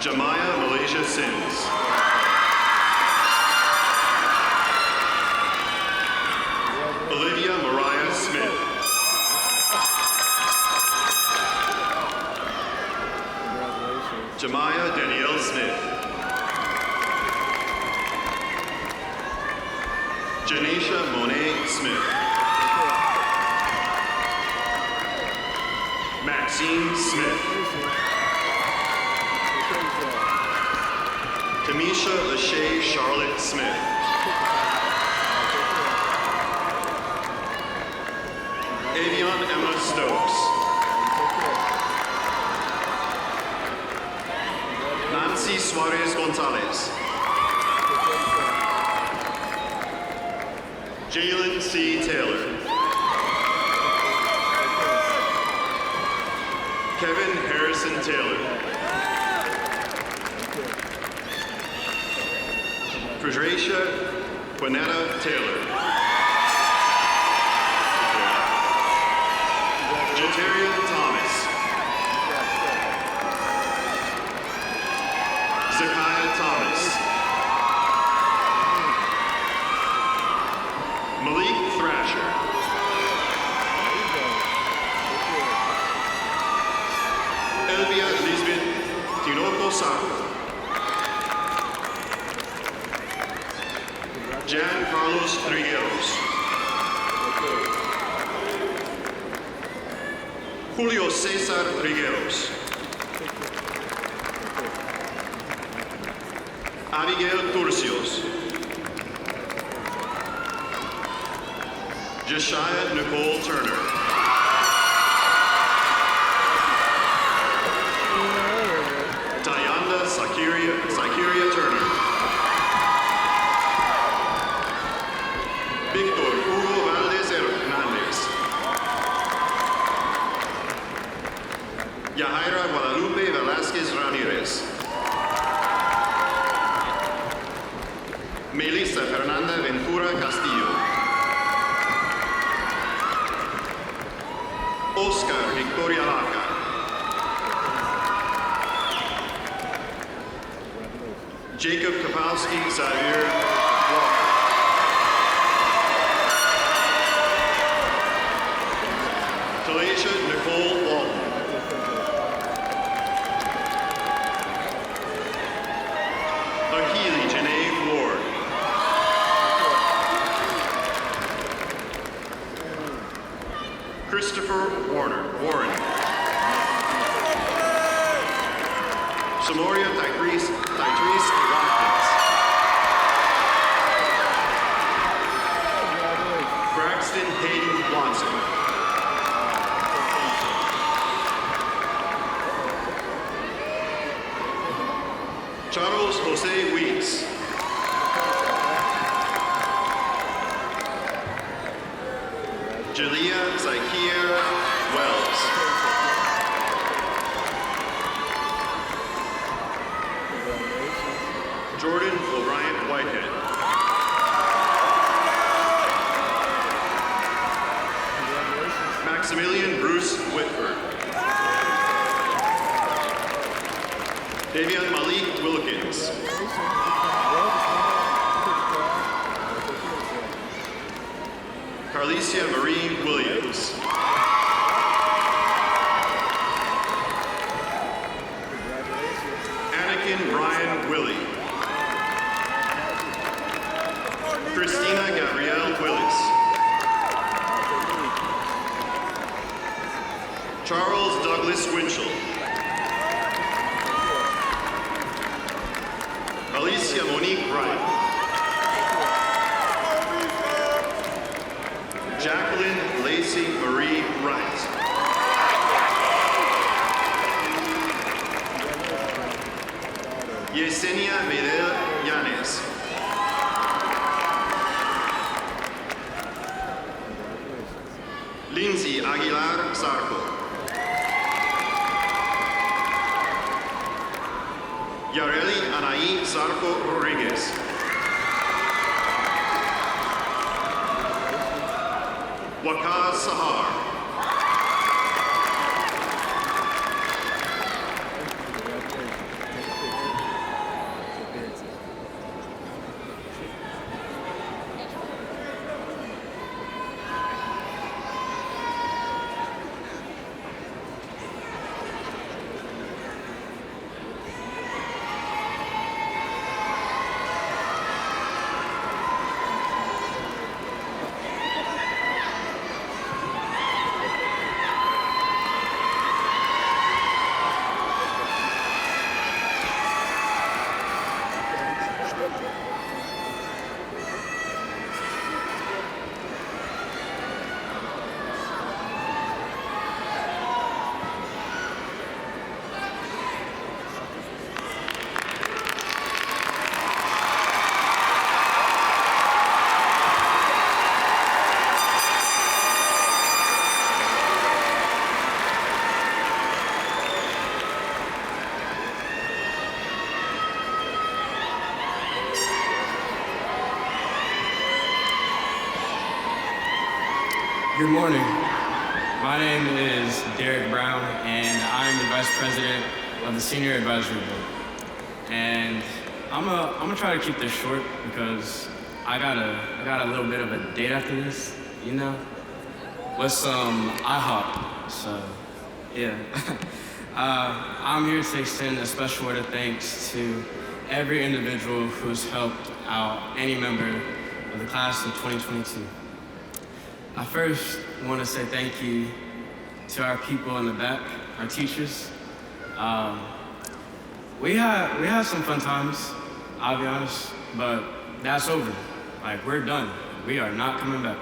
Speaker 8: Jamaya Malaysia Sims. Olivia Mariah Smith. Jamaya Danielle Smith. Janisha Monet Smith. Maxine Smith. Tamisha Lachey Charlotte Smith. Avion Emma Stokes. Nancy Suarez Gonzalez. Jalen C. Taylor. Kevin Harrison Taylor. Patricia Quinetta Taylor. Jeteria Thomas. Zakiah Thomas. Malik Thrasher. Elvia Lisbeth Tinoco Sacco. Jan Carlos Trigueros. Julio Cesar Trigueros. Abigail Turcios. Josiah Nicole Turner. Tayanda Sakiria Turner. Victor Hugo Valdez Hernandez. Yahaira Guadalupe Velasquez Ramirez. Melissa Fernanda Ventura Castillo. Oscar Victoria Vaca. Jacob Kapowski Xavier Walker. Talasha Nicole Walton. Akili Janae Ward. Samoria Tyrese Watkins. Braxton Hayden Watson. Charles Jose Weeks. Jalea Zykier Wells. Jordan O'Brien Whitehead. Maximilian Bruce Whitford. Davian Malik Wilkins. Carlicia Marie Williams. Anakin Brian Willie. Christina Gabrielle Willis. Charles Douglas Winchell. Alicia Monique Wright. Jacqueline Lacey Marie Wright. Yesenia Medel Yanes. Lindsay Aguilar Sarco. Yareli Anaí Sarco Rodriguez. Wakaz Sahar.
Speaker 9: Good morning. My name is Derek Brown, and I'm the Vice President of the Senior Advisory Board. And I'm gonna try to keep this short because I got a little bit of a date after this, you know, with some IHOP. So yeah, I'm here to extend a special word of thanks to every individual who's helped out any member of the class of 2022. I first want to say thank you to our people in the back, our teachers. We had some fun times, I'll be honest, but that's over. Like, we're done. We are not coming back.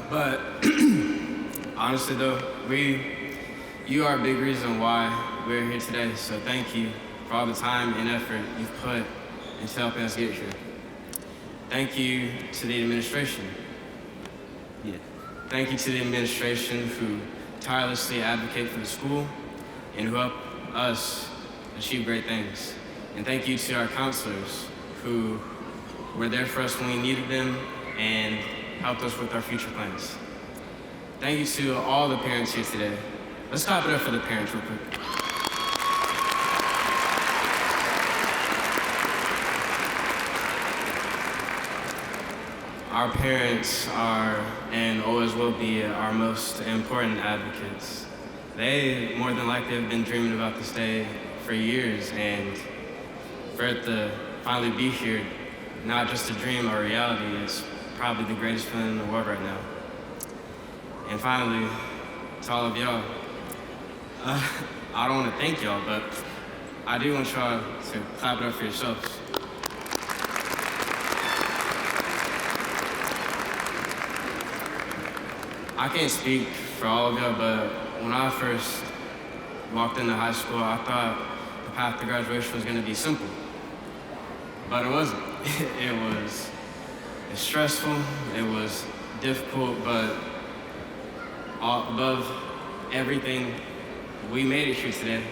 Speaker 9: But honestly though, you are a big reason why we're here today, so thank you for all the time and effort you've put into helping us get here. Thank you to the administration. Yeah. Thank you to the administration who tirelessly advocate for the school and who help us achieve great things. And thank you to our counselors who were there for us when we needed them and helped us with our future plans. Thank you to all the parents here today. Let's clap it up for the parents real quick. Our parents are, and always will be, our most important advocates. They, more than likely, have been dreaming about this day for years, and for it to finally be here, not just a dream or reality, is probably the greatest feeling in the world right now. And finally, to all of y'all, I don't want to thank y'all, but I do want y'all to clap it up for yourselves. I can't speak for all of y'all, but when I first walked into high school, I thought the path to graduation was gonna be simple. But it wasn't. It's stressful, it was difficult, but above everything, we made it here today.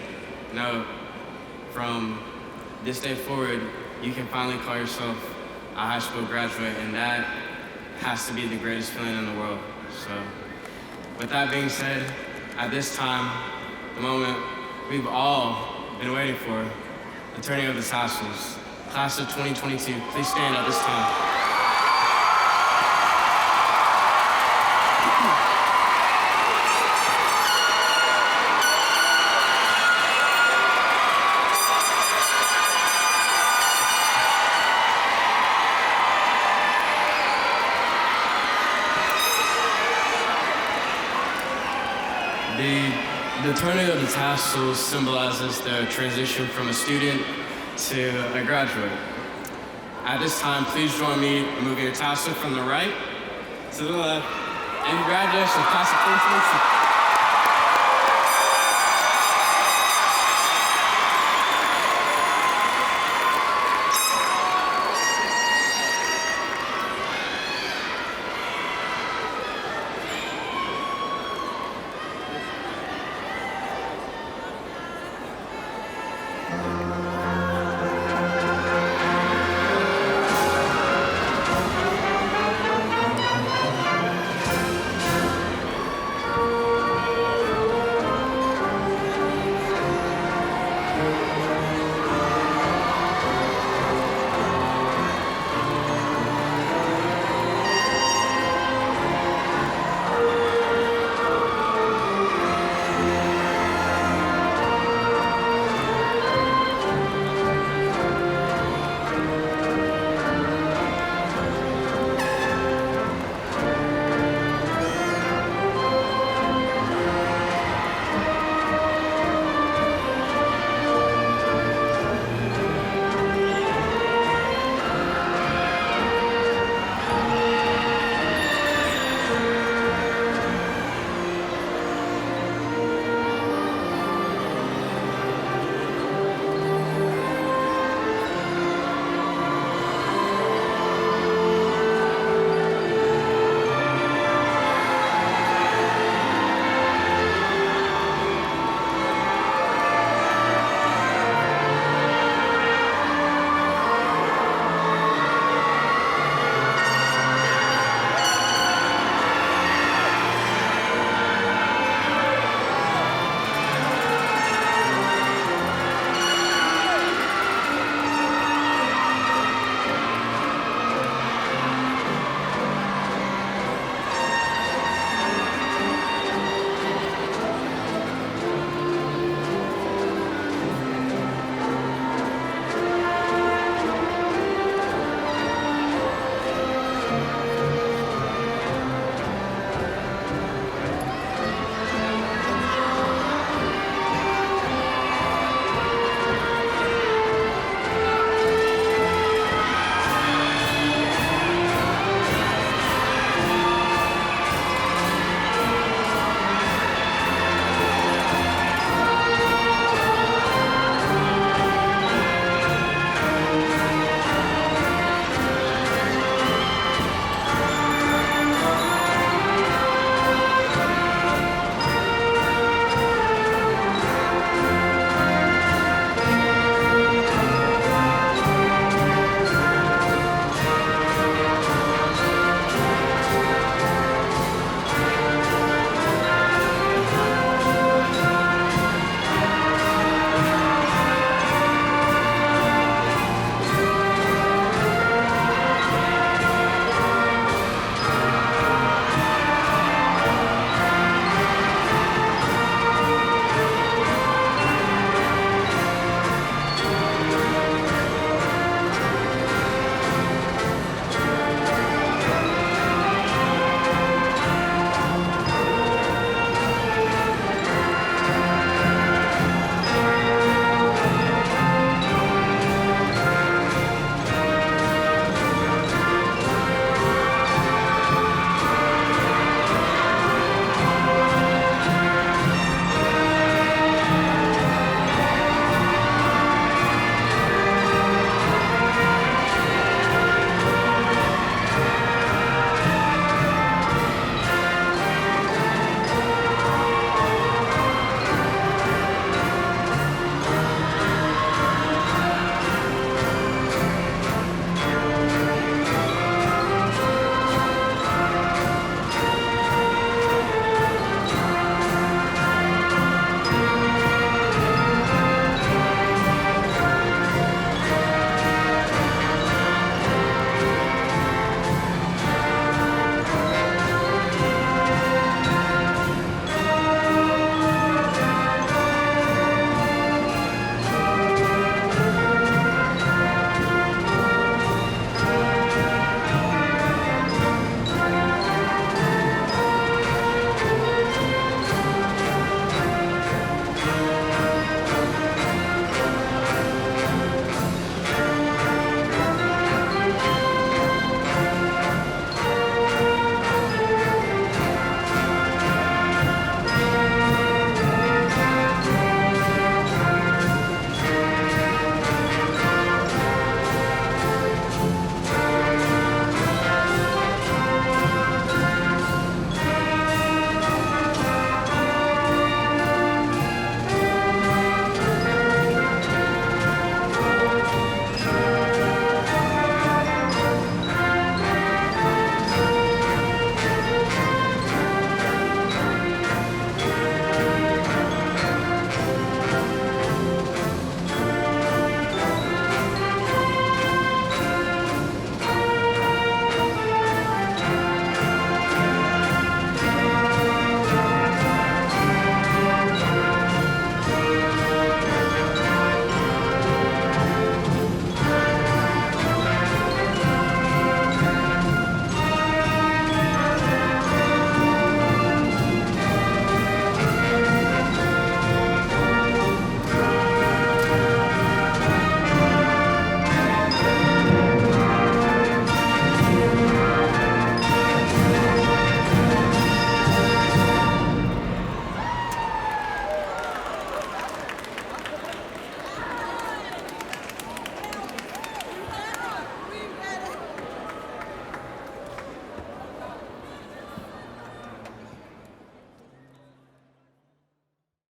Speaker 9: Now, from this day forward, you can finally call yourself a high school graduate, and that has to be the greatest feeling in the world. So, with that being said, at this time, the moment we've all been waiting for, the turning of the tassels. Class of 2022, please stand at this time. The turning of the tassels symbolizes the transition from a student to a graduate. At this time, please join me in moving your tassel from the right to the left. And congratulations, class of 2022.